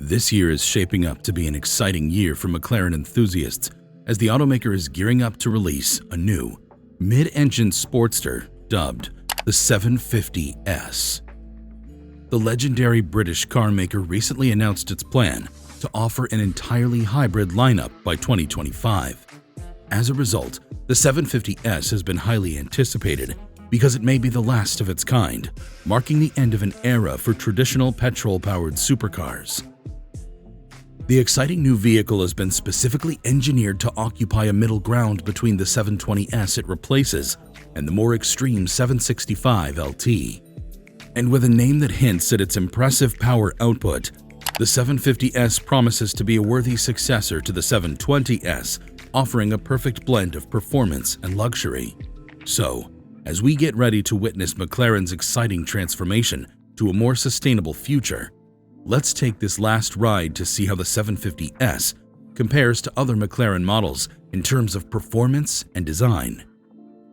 This year is shaping up to be an exciting year for McLaren enthusiasts as the automaker is gearing up to release a new mid-engine sportster dubbed the 750s. The legendary British car maker recently announced its plan to offer an entirely hybrid lineup by 2025. As a result, the 750s has been highly anticipated because it may be the last of its kind, marking the end of an era for traditional petrol-powered supercars. The exciting new vehicle has been specifically engineered to occupy a middle ground between the 720s it replaces and the more extreme 765 LT. And with a name that hints at its impressive power output, the 750s promises to be a worthy successor to the 720s, offering a perfect blend of performance and luxury. So, as we get ready to witness McLaren's exciting transformation to a more sustainable future, let's take this last ride to see how the 750s compares to other McLaren models in terms of performance and design.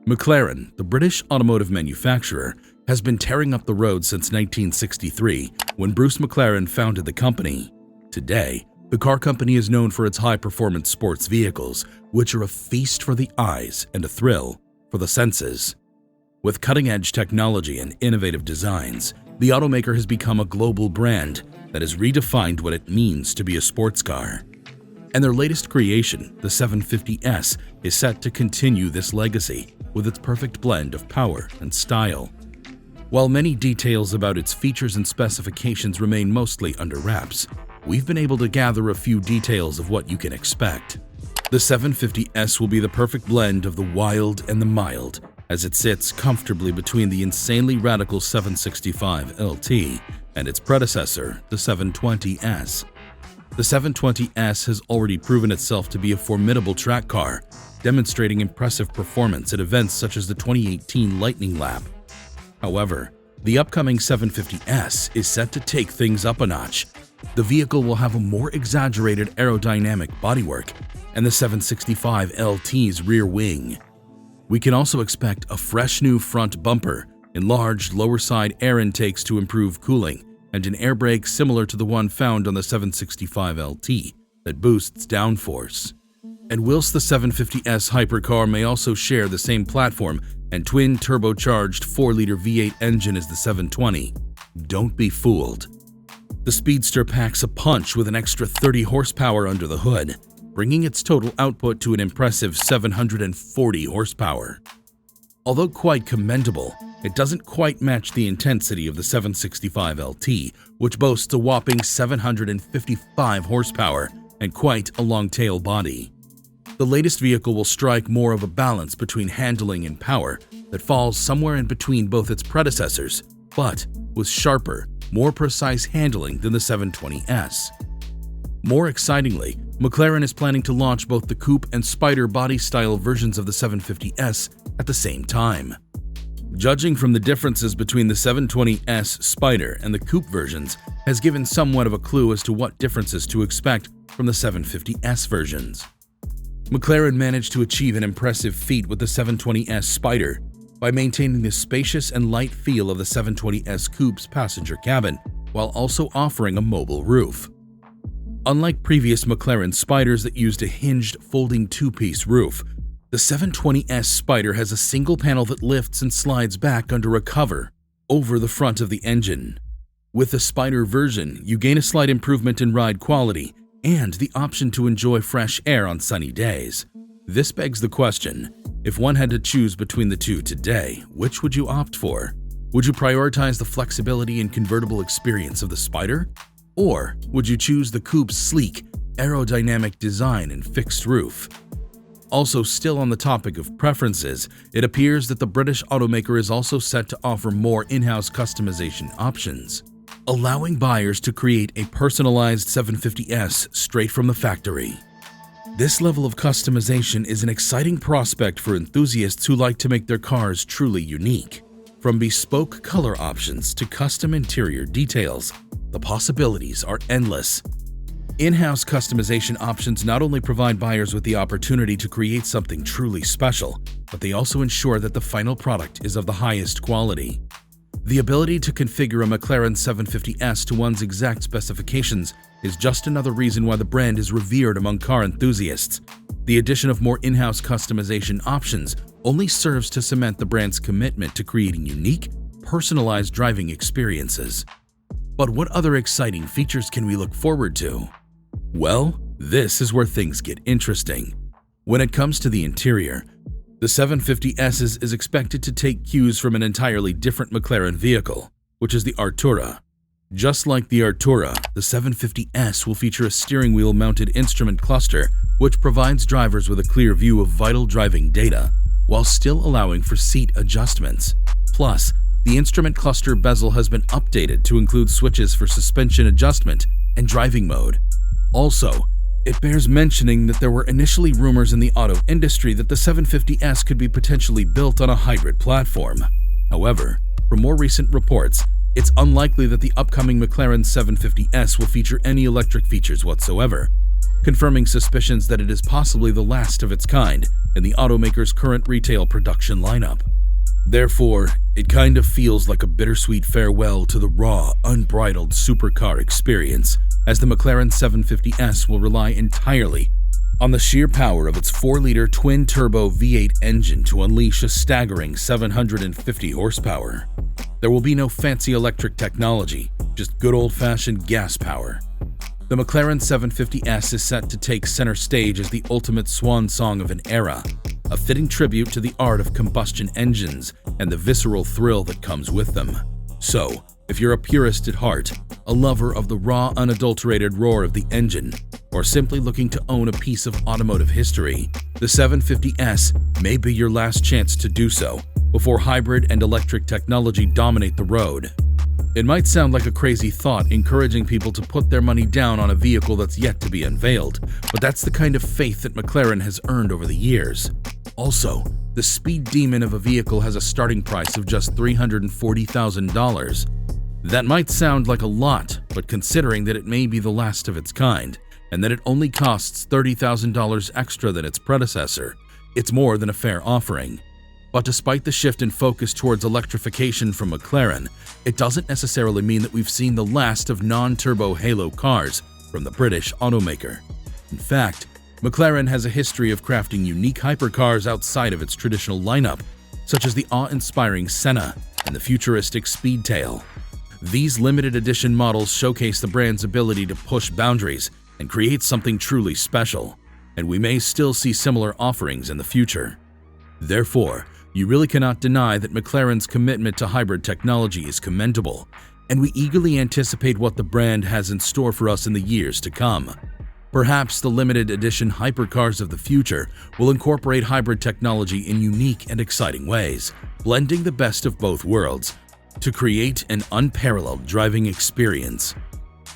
McLaren, the British automotive manufacturer, has been tearing up the road since 1963 when Bruce McLaren founded the company. Today, the car company is known for its high-performance sports vehicles, which are a feast for the eyes and a thrill for the senses. With cutting-edge technology and innovative designs, the automaker has become a global brand that has redefined what it means to be a sports car. And their latest creation, the 750s, is set to continue this legacy with its perfect blend of power and style. While many details about its features and specifications remain mostly under wraps, we've been able to gather a few details of what you can expect. The 750s will be the perfect blend of the wild and the mild, as it sits comfortably between the insanely radical 765 LT and its predecessor, the 720s. The 720s has already proven itself to be a formidable track car, demonstrating impressive performance at events such as the 2018 Lightning Lap. However, the upcoming 750s is set to take things up a notch. The vehicle will have a more exaggerated aerodynamic bodywork and the 765 LT's rear wing. We can also expect a fresh new front bumper, enlarged lower side air intakes to improve cooling, and an air brake similar to the one found on the 765 LT that boosts downforce. And whilst the 750s hypercar may also share the same platform and twin turbocharged 4-liter V8 engine as the 720, don't be fooled. The Speedster packs a punch with an extra 30 horsepower under the hood, bringing its total output to an impressive 740 horsepower. Although quite commendable, it doesn't quite match the intensity of the 765 LT, which boasts a whopping 755 horsepower and quite a long tail body. The latest vehicle will strike more of a balance between handling and power that falls somewhere in between both its predecessors, but with sharper, more precise handling than the 720s. More excitingly, McLaren is planning to launch both the coupe and spider body style versions of the 750s at the same time. Judging from the differences between the 720s Spider and the coupe versions has given somewhat of a clue as to what differences to expect from the 750s versions. McLaren managed to achieve an impressive feat with the 720s Spider by maintaining the spacious and light feel of the 720s Coupe's passenger cabin while also offering a mobile roof. Unlike previous McLaren Spiders that used a hinged folding two-piece roof, the 720s Spider has a single panel that lifts and slides back under a cover over the front of the engine. With the Spider version, you gain a slight improvement in ride quality and the option to enjoy fresh air on sunny days. This begs the question, if one had to choose between the two today, which would you opt for? Would you prioritize the flexibility and convertible experience of the Spider? Or would you choose the coupe's sleek, aerodynamic design and fixed roof? Also, still on the topic of preferences, it appears that the British automaker is also set to offer more in-house customization options, allowing buyers to create a personalized 750s straight from the factory. This level of customization is an exciting prospect for enthusiasts who like to make their cars truly unique. From bespoke color options to custom interior details, the possibilities are endless. In-house customization options not only provide buyers with the opportunity to create something truly special, but they also ensure that the final product is of the highest quality. The ability to configure a McLaren 750s to one's exact specifications is just another reason why the brand is revered among car enthusiasts. The addition of more in-house customization options only serves to cement the brand's commitment to creating unique, personalized driving experiences. But what other exciting features can we look forward to? Well, this is where things get interesting. When it comes to the interior, the 750s is expected to take cues from an entirely different McLaren vehicle, which is the Artura. Just like the Artura, the 750s will feature a steering wheel-mounted instrument cluster which provides drivers with a clear view of vital driving data, while still allowing for seat adjustments. Plus, the instrument cluster bezel has been updated to include switches for suspension adjustment and driving mode. Also, it bears mentioning that there were initially rumors in the auto industry that the 750s could be potentially built on a hybrid platform. However, from more recent reports, it's unlikely that the upcoming McLaren 750s will feature any electric features whatsoever, confirming suspicions that it is possibly the last of its kind in the automaker's current retail production lineup. Therefore, it kind of feels like a bittersweet farewell to the raw, unbridled supercar experience, as the McLaren 750s will rely entirely on the sheer power of its 4-liter twin-turbo V8 engine to unleash a staggering 750 horsepower. There will be no fancy electric technology, just good old-fashioned gas power. The McLaren 750s is set to take center stage as the ultimate swan song of an era, a fitting tribute to the art of combustion engines and the visceral thrill that comes with them. So, if you're a purist at heart, a lover of the raw, unadulterated roar of the engine, or simply looking to own a piece of automotive history, the 750s may be your last chance to do so before hybrid and electric technology dominate the road. It might sound like a crazy thought encouraging people to put their money down on a vehicle that's yet to be unveiled, but that's the kind of faith that McLaren has earned over the years. Also, the speed demon of a vehicle has a starting price of just $340,000. That might sound like a lot, but considering that it may be the last of its kind, and that it only costs $30,000 extra than its predecessor, it's more than a fair offering. But despite the shift in focus towards electrification from McLaren, it doesn't necessarily mean that we've seen the last of non-turbo halo cars from the British automaker. In fact, McLaren has a history of crafting unique hypercars outside of its traditional lineup, such as the awe-inspiring Senna and the futuristic Speedtail. These limited edition models showcase the brand's ability to push boundaries and create something truly special, and we may still see similar offerings in the future. Therefore, you really cannot deny that McLaren's commitment to hybrid technology is commendable, and we eagerly anticipate what the brand has in store for us in the years to come. Perhaps the limited edition hypercars of the future will incorporate hybrid technology in unique and exciting ways, blending the best of both worlds to create an unparalleled driving experience.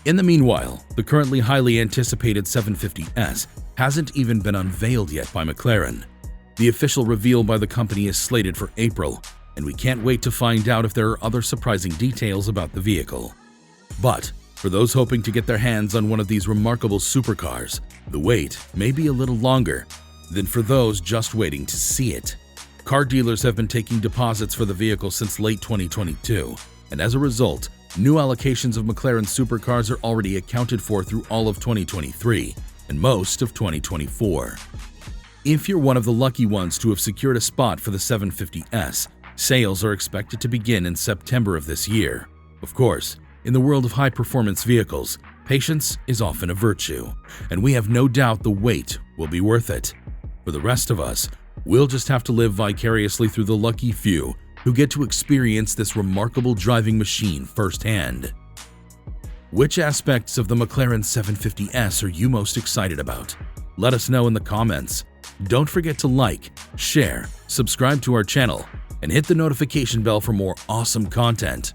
In the meanwhile, the currently highly anticipated 750s hasn't even been unveiled yet by McLaren. The official reveal by the company is slated for April, and we can't wait to find out if there are other surprising details about the vehicle. But for those hoping to get their hands on one of these remarkable supercars, the wait may be a little longer than for those just waiting to see it. Car dealers have been taking deposits for the vehicle since late 2022, and as a result, new allocations of McLaren supercars are already accounted for through all of 2023 and most of 2024. If you're one of the lucky ones to have secured a spot for the 750s, sales are expected to begin in September of this year. Of course, in the world of high-performance vehicles, patience is often a virtue, and we have no doubt the wait will be worth it. For the rest of us, we'll just have to live vicariously through the lucky few who get to experience this remarkable driving machine firsthand. Which aspects of the McLaren 750s are you most excited about? Let us know in the comments. Don't forget to like, share, subscribe to our channel, and hit the notification bell for more awesome content.